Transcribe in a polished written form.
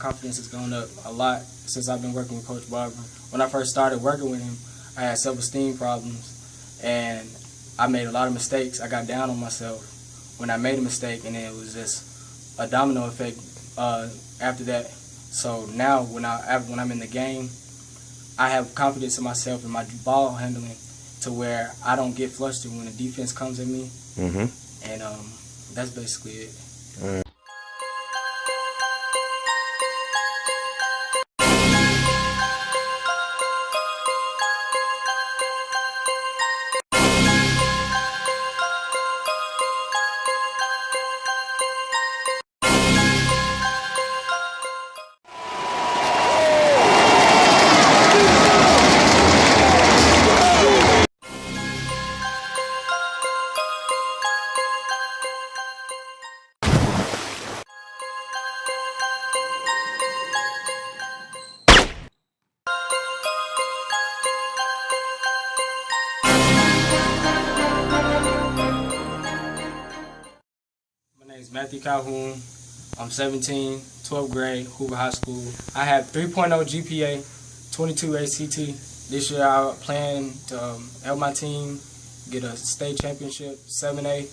confidence has gone up a lot since I've been working with Coach Barber. When I first started working with him, I had self-esteem problems, and I made a lot of mistakes. I got down on myself when I made a mistake, and then it was just a domino effect after that. So now when I'm in the game, I have confidence in myself and my ball handling to where I don't get flustered when the defense comes at me. And that's basically it. My name is Matthew Calhoun. I'm 17, 12th grade, Hoover High School. I have 3.0 GPA, 22 ACT. This year I plan to help my team get a state championship, 7A.